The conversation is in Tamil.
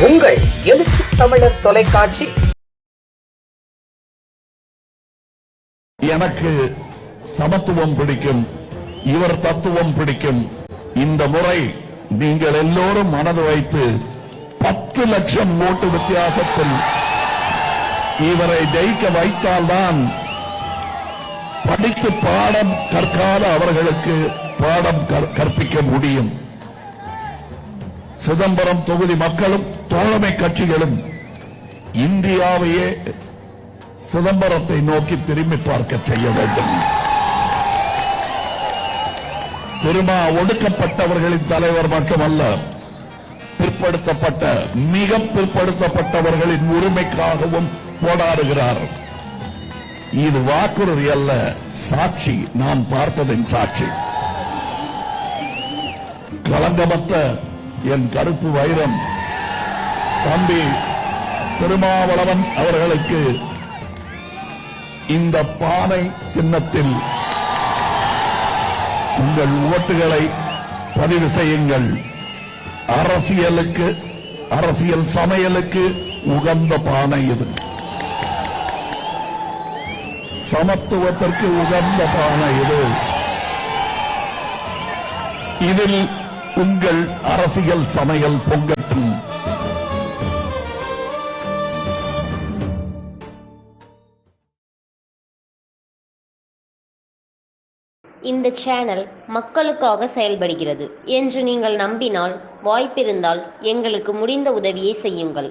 உங்கள் எழுச்சி தமிழர் தொலைக்காட்சி. எனக்கு சமத்துவம் பிடிக்கும், இவர் தத்துவம் பிடிக்கும். இந்த முறை நீங்கள் எல்லோரும் மனது வைத்து 10 லட்சம் ஓட்டு வித்தியாசத்தில் இவரை ஜெயிக்க வைத்தால்தான் படித்து பாடம் கற்காத அவர்களுக்கு பாடம் கற்பிக்க முடியும். சிதம்பரம் தொகுதி மக்களும் தோழமை கட்சிகளும் இந்தியாவையே சிதம்பரத்தை நோக்கி திரும்பி பார்க்க செய்ய வேண்டும். திருமா ஒடுக்கப்பட்டவர்களின் தலைவர் மட்டுமல்ல, பிற்படுத்தப்பட்ட மிக பிற்படுத்தப்பட்டவர்களின் உரிமைக்காகவும் போராடுகிறார். இது வாக்குறுதி அல்ல, சாட்சி, நாம் பார்த்ததின் சாட்சி. களங்கமற்ற என் கருப்பு வைரம் தம்பி திருமாவளவன் அவர்களுக்கு இந்த பானை சின்னத்தில் உங்கள் ஓட்டுகளை பதிவு செய்யுங்கள். அரசியல் சமையலுக்கு உகந்த பானை இது. சமத்துவத்திற்கு உகந்த பானை இது. இதில் உங்கள் அரசியல் சமையல் பொங்கட்டும். இந்த சேனல் மக்களுக்காக செயல்படுகிறது என்று நீங்கள் நம்பினால், வாய்ப்பிருந்தால் எங்களுக்கு முடிந்த உதவியை செய்யுங்கள்.